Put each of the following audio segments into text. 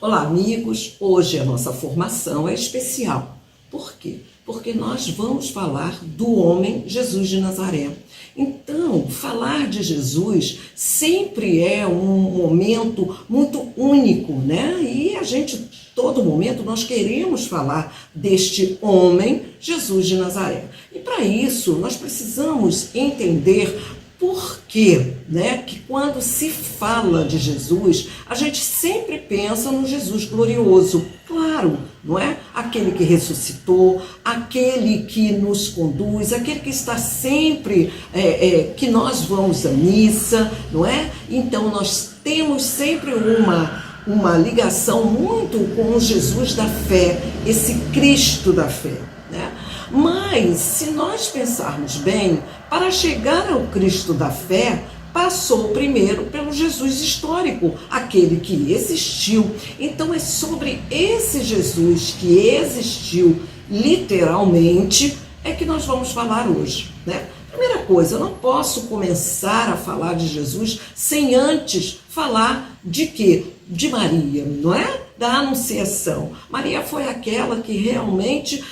Olá, amigos! Hoje a nossa formação é especial. Por quê? Porque nós vamos falar do homem Jesus de Nazaré. Então, falar de Jesus sempre é um momento muito único, né? E a gente, todo momento, nós queremos falar deste homem Jesus de Nazaré. E para isso, nós precisamos entender por quê, né, que quando se fala de Jesus, a gente sempre pensa no Jesus glorioso. Claro, não é? Aquele que ressuscitou, aquele que nos conduz, aquele que está sempre, que nós vamos à missa, não é? Então nós temos sempre uma ligação muito com o Jesus da fé, esse Cristo da fé, né? Mas, se nós pensarmos bem, para chegar ao Cristo da fé, passou primeiro pelo Jesus histórico, aquele que existiu. Então, é sobre esse Jesus que existiu literalmente é que nós vamos falar hoje, né? Primeira coisa, eu não posso começar a falar de Jesus sem antes falar de quê? De Maria, não é? Da Anunciação. Maria foi aquela que realmente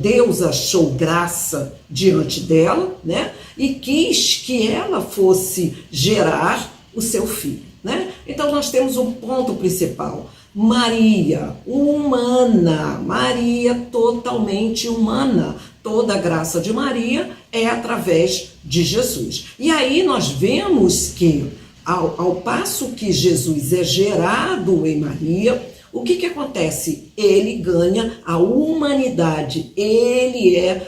Deus achou graça diante dela, né? E quis que ela fosse gerar o seu filho, né? Então nós temos um ponto principal. Maria, humana, Maria totalmente humana. Toda a graça de Maria é através de Jesus. E aí nós vemos que, ao passo que Jesus é gerado em Maria, o que acontece? Ele ganha a humanidade, ele é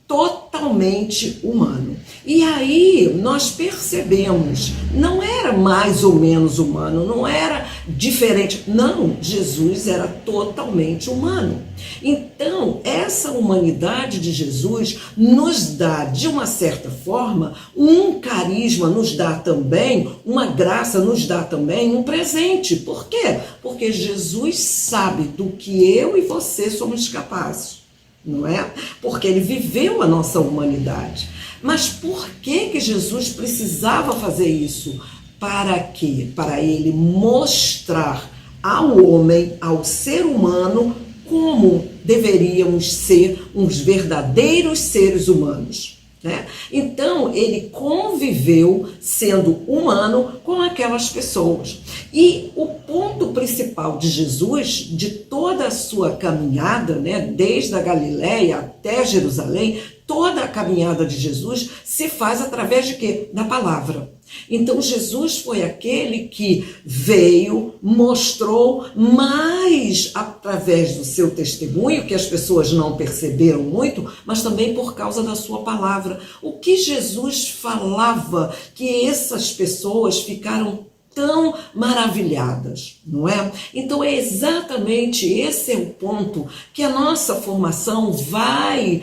totalmente humano. E aí nós percebemos, não era mais ou menos humano, não era diferente, não, Jesus era totalmente humano. Então, essa humanidade de Jesus nos dá, de uma certa forma, um carisma, nos dá também uma graça, nos dá também um presente. Por quê? Porque Jesus sabe do que eu e você somos capazes, não é? Porque ele viveu a nossa humanidade. Mas por que Jesus precisava fazer isso? Para quê? Para ele mostrar ao homem, ao ser humano, como deveríamos ser uns verdadeiros seres humanos, né? Então, ele conviveu, sendo humano, com aquelas pessoas. E o ponto principal de Jesus, de toda a sua caminhada, né, desde a Galileia até Jerusalém, toda a caminhada de Jesus se faz através de quê? Da palavra. Então, Jesus foi aquele que veio, mostrou, mais através do seu testemunho, que as pessoas não perceberam muito, mas também por causa da sua palavra. O que Jesus falava que essas pessoas ficaram tão maravilhadas, não é? Então é exatamente esse é o ponto que a nossa formação vai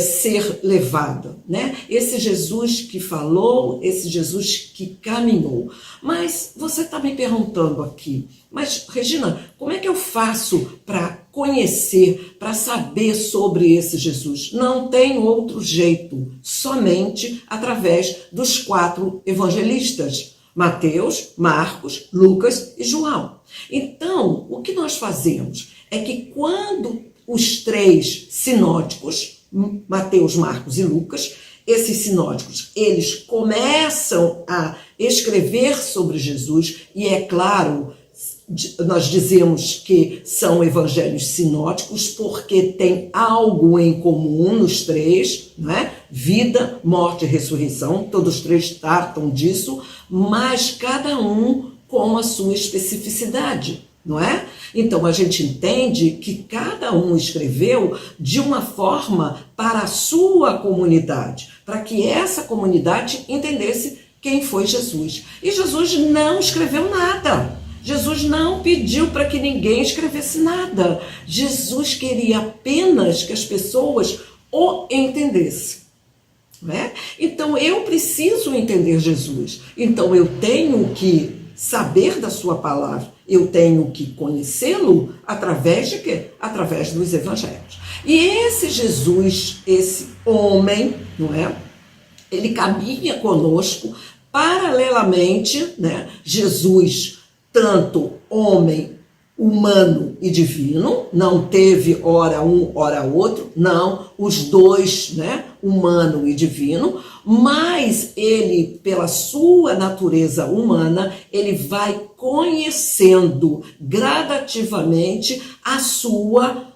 ser levada, né? Esse Jesus que falou, esse Jesus que caminhou. Mas você está me perguntando aqui, mas Regina, como é que eu faço para conhecer, para saber sobre esse Jesus? Não tem outro jeito, somente através dos 4 evangelistas. Mateus, Marcos, Lucas e João. Então, o que nós fazemos é que quando os 3 sinóticos, Mateus, Marcos e Lucas, esses sinóticos, eles começam a escrever sobre Jesus, e é claro, nós dizemos que são evangelhos sinóticos porque tem algo em comum nos 3, não é? Vida, morte e ressurreição, todos os 3 tratam disso, mas cada um com a sua especificidade, não é? Então a gente entende que cada um escreveu de uma forma para a sua comunidade, para que essa comunidade entendesse quem foi Jesus. E Jesus não escreveu nada. Jesus não pediu para que ninguém escrevesse nada. Jesus queria apenas que as pessoas o entendessem, né? Então eu preciso entender Jesus. Então eu tenho que saber da sua palavra. Eu tenho que conhecê-lo através de quê? Através dos evangelhos. E esse Jesus, esse homem, não é? Ele caminha conosco paralelamente, né? Jesus tanto homem, humano e divino, não teve ora um, ora outro, não, os dois, né, humano e divino, mas ele, pela sua natureza humana, ele vai conhecendo gradativamente a sua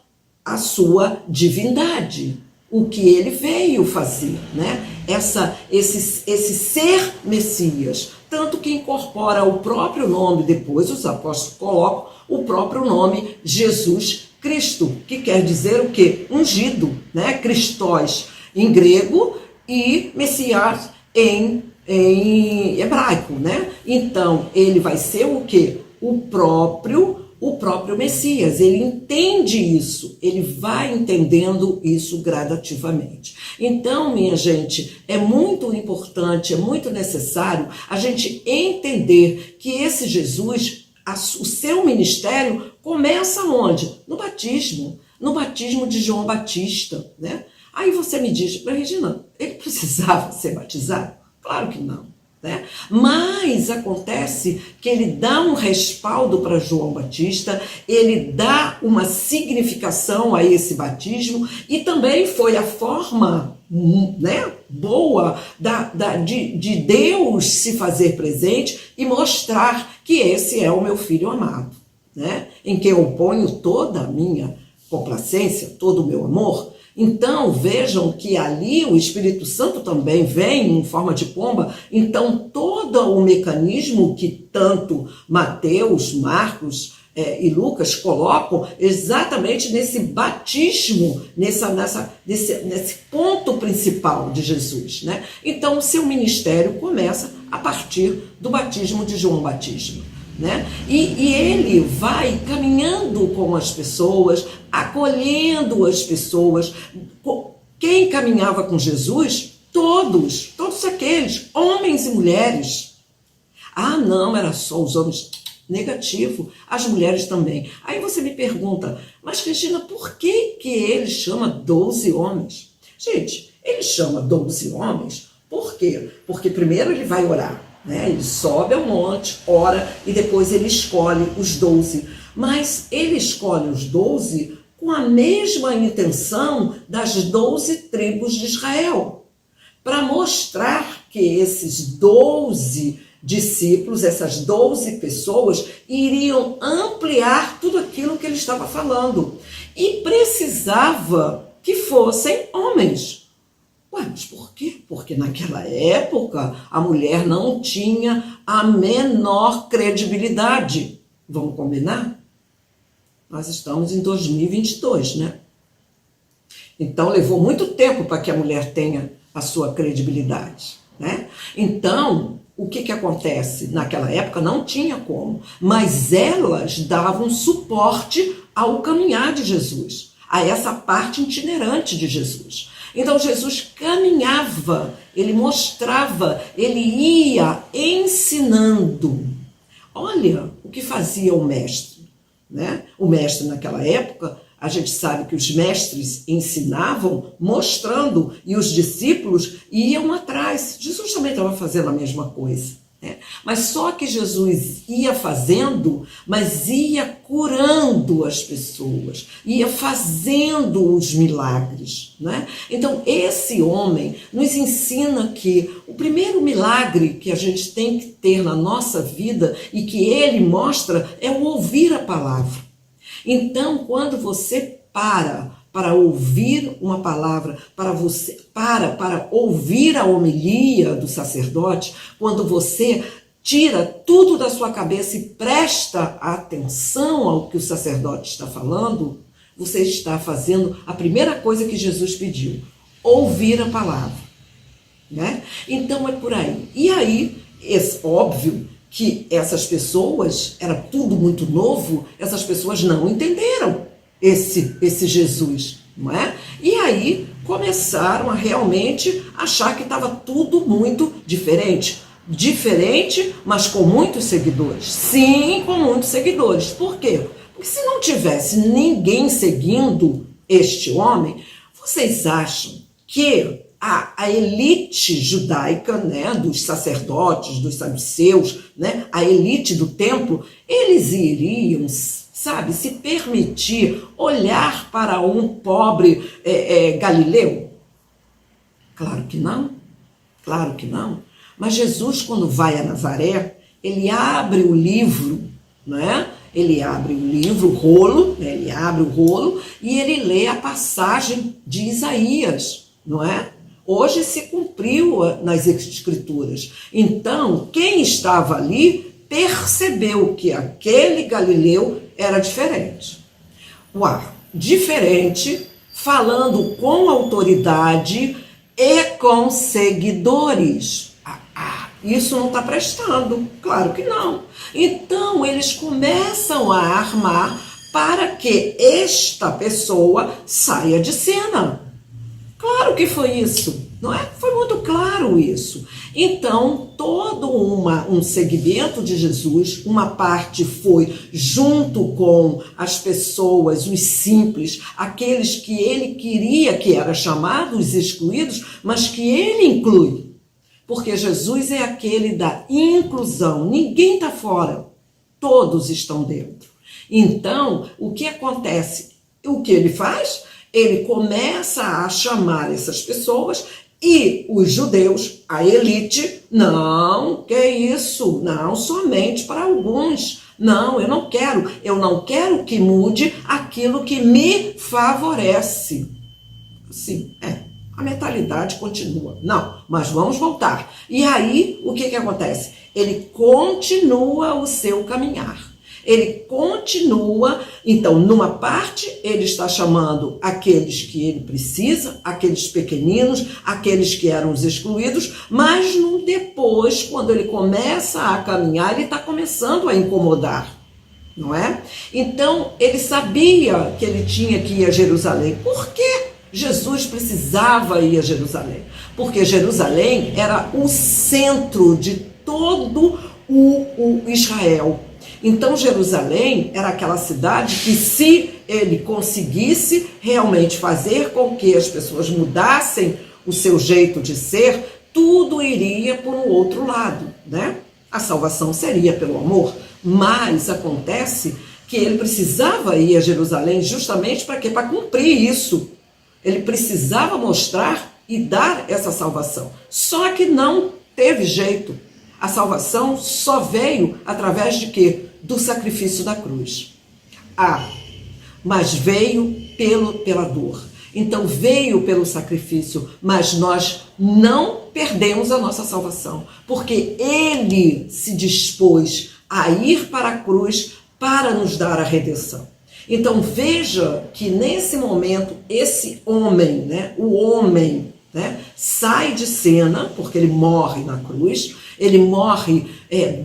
divindade, o que ele veio fazer, né? Esse ser Messias, tanto que incorpora o próprio nome, depois os apóstolos colocam o próprio nome Jesus Cristo, que quer dizer o quê? Ungido, né? Christos em grego e Messias em hebraico, né? Então, ele vai ser o quê? O próprio Messias. Ele entende isso, ele vai entendendo isso gradativamente. Então, minha gente, é muito importante, é muito necessário a gente entender que esse Jesus, o seu ministério começa onde? No batismo de João Batista, né? Aí você me diz, mas Regina, ele precisava ser batizado? Claro que não, né? Mas acontece que ele dá um respaldo para João Batista, ele dá uma significação a esse batismo e também foi a forma, né, boa de Deus se fazer presente e mostrar que esse é o meu filho amado, né, em quem eu ponho toda a minha complacência, todo o meu amor. Então, vejam que ali o Espírito Santo também vem em forma de pomba. Então, todo o mecanismo que tanto Mateus, Marcos e Lucas colocam exatamente nesse batismo, nesse ponto principal de Jesus, né? Então, o seu ministério começa a partir do batismo de João Batista, né? E ele vai caminhando com as pessoas, acolhendo as pessoas. Quem caminhava com Jesus? Todos aqueles, homens e mulheres. Ah, não, era só os homens. Negativo, as mulheres também. Aí você me pergunta, mas Cristina, por que ele chama 12 homens? Gente, ele chama 12 homens, por quê? Porque primeiro ele vai orar, né? Ele sobe ao monte, ora e depois ele escolhe os 12. Mas ele escolhe os 12 com a mesma intenção das 12 tribos de Israel, para mostrar que esses 12 discípulos, essas 12 pessoas, iriam ampliar tudo aquilo que ele estava falando. E precisava que fossem homens. Ué, mas por quê? Porque naquela época a mulher não tinha a menor credibilidade. Vamos combinar? Nós estamos em 2022, né? Então levou muito tempo para que a mulher tenha a sua credibilidade, né? Então, o que acontece? Naquela época não tinha como, mas elas davam suporte ao caminhar de Jesus, a essa parte itinerante de Jesus. Então Jesus caminhava, ele mostrava, ele ia ensinando. Olha o que fazia o mestre, né? O mestre naquela época, a gente sabe que os mestres ensinavam mostrando e os discípulos iam atrás. Jesus também estava fazendo a mesma coisa, né? Mas só que Jesus ia fazendo, mas ia curando as pessoas, ia fazendo os milagres, né? Então esse homem nos ensina que o primeiro milagre que a gente tem que ter na nossa vida e que ele mostra é o ouvir a palavra. Então, quando você para ouvir uma palavra, para ouvir a homilia do sacerdote, quando você tira tudo da sua cabeça e presta atenção ao que o sacerdote está falando, você está fazendo a primeira coisa que Jesus pediu, ouvir a palavra, né? Então é por aí. E aí, óbvio que essas pessoas, era tudo muito novo, essas pessoas não entenderam esse Jesus, não é? E aí começaram a realmente achar que estava tudo muito diferente. Diferente, mas com muitos seguidores. Sim, com muitos seguidores. Por quê? Porque se não tivesse ninguém seguindo este homem, vocês acham que a elite judaica, né, dos sacerdotes, dos saduceus, né, a elite do templo, eles iriam, sabe, se permitir olhar para um pobre galileu? Claro que não, claro que não. Mas Jesus, quando vai a Nazaré, ele abre o livro, né? Ele abre o livro, o rolo, né? Ele abre o rolo e ele lê a passagem de Isaías, não é? Hoje se cumpriu nas Escrituras. Então, quem estava ali percebeu que aquele galileu era diferente. Diferente, falando com autoridade e com seguidores. Isso não está prestando? Claro que não. Então, eles começam a armar para que esta pessoa saia de cena. Claro que foi isso, não é? Foi muito claro isso. Então, todo um segmento de Jesus, uma parte foi junto com as pessoas, os simples, aqueles que ele queria, que eram chamados excluídos, mas que ele inclui. Porque Jesus é aquele da inclusão, ninguém está fora, todos estão dentro. Então, o que acontece? O que ele faz? Ele começa a chamar essas pessoas e os judeus, a elite, não, que isso? Não, somente para alguns. Não, eu não quero que mude aquilo que me favorece. Sim, a mentalidade continua. Não, mas vamos voltar. E aí, o que acontece? Ele continua o seu caminhar. Ele continua, então, numa parte, ele está chamando aqueles que ele precisa, aqueles pequeninos, aqueles que eram os excluídos, mas depois, quando ele começa a caminhar, ele está começando a incomodar, não é? Então, ele sabia que ele tinha que ir a Jerusalém. Por que Jesus precisava ir a Jerusalém? Porque Jerusalém era o centro de todo o Israel. Então, Jerusalém era aquela cidade que, se ele conseguisse realmente fazer com que as pessoas mudassem o seu jeito de ser, tudo iria por um outro lado, né? A salvação seria pelo amor, mas acontece que ele precisava ir a Jerusalém justamente para quê? Para cumprir isso. Ele precisava mostrar e dar essa salvação. Só que não teve jeito. A salvação só veio através de quê? Do sacrifício da cruz. Mas veio pela dor. Então veio pelo sacrifício, mas nós não perdemos a nossa salvação, porque ele se dispôs a ir para a cruz para nos dar a redenção. Então veja que nesse momento esse homem, né, o homem, né, sai de cena, porque ele morre na cruz, ele morre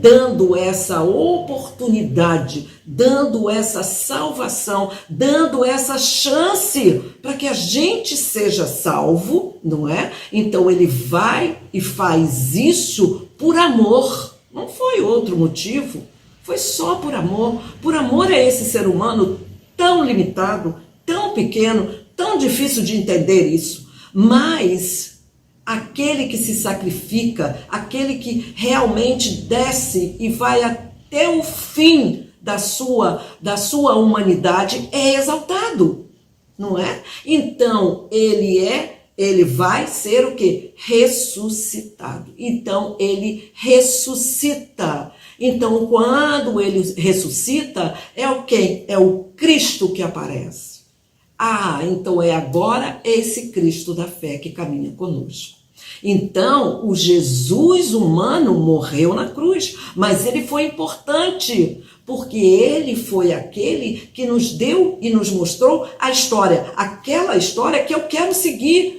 dando essa oportunidade, dando essa salvação, dando essa chance para que a gente seja salvo, não é? Então ele vai e faz isso por amor, não foi outro motivo, foi só por amor. Por amor a esse ser humano tão limitado, tão pequeno, tão difícil de entender isso, mas aquele que se sacrifica, aquele que realmente desce e vai até o fim da sua humanidade é exaltado, não é? Então, ele vai ser o quê? Ressuscitado. Então, ele ressuscita. Então, quando ele ressuscita, é o quê? É o Cristo que aparece. Então é agora esse Cristo da fé que caminha conosco. Então, o Jesus humano morreu na cruz, mas ele foi importante, porque ele foi aquele que nos deu e nos mostrou a história, aquela história que eu quero seguir.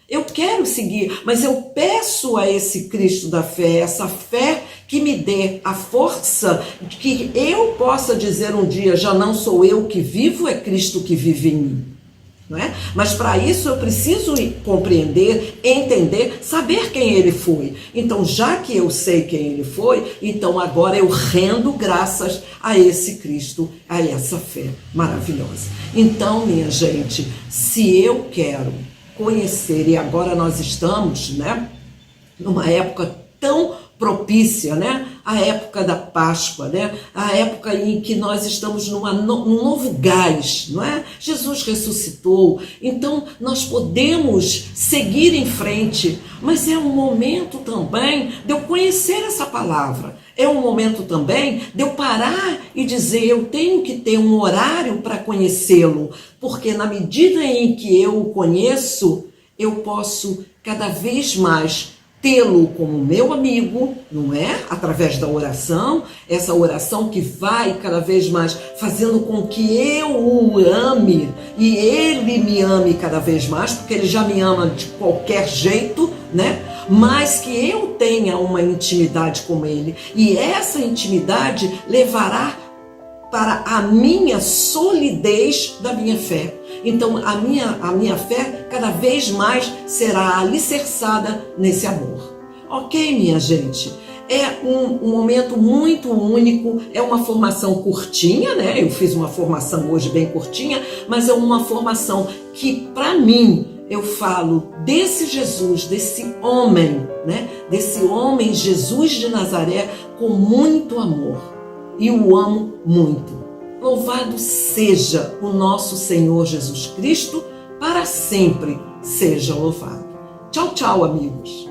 Eu quero seguir, mas eu peço a esse Cristo da fé, essa fé que me dê a força que eu possa dizer um dia, já não sou eu que vivo, é Cristo que vive em mim. Não é? Mas para isso eu preciso compreender, entender, saber quem ele foi. Então, já que eu sei quem ele foi, então agora eu rendo graças a esse Cristo, a essa fé maravilhosa. Então, minha gente, se eu quero conhecer. E agora nós estamos, né, numa época tão propícia, né? A época da Páscoa, né? A época em que nós estamos num novo gás, não é? Jesus ressuscitou, então nós podemos seguir em frente, mas é um momento também de eu conhecer essa palavra. É um momento também de eu parar e dizer, eu tenho que ter um horário para conhecê-lo, porque na medida em que eu o conheço, eu posso cada vez mais tê-lo como meu amigo, não é? Através da oração, essa oração que vai cada vez mais fazendo com que eu o ame e ele me ame cada vez mais, porque ele já me ama de qualquer jeito, né? Mas que eu tenha uma intimidade com ele, e essa intimidade levará para a minha solidez da minha fé. Então a minha fé cada vez mais será alicerçada nesse amor. Ok, minha gente? É um momento muito único, é uma formação curtinha, né? Eu fiz uma formação hoje bem curtinha, mas é uma formação que, para mim, eu falo desse Jesus, desse homem, né? Desse homem Jesus de Nazaré com muito amor. E o amo muito. Louvado seja o nosso Senhor Jesus Cristo, para sempre seja louvado. Tchau, tchau, amigos.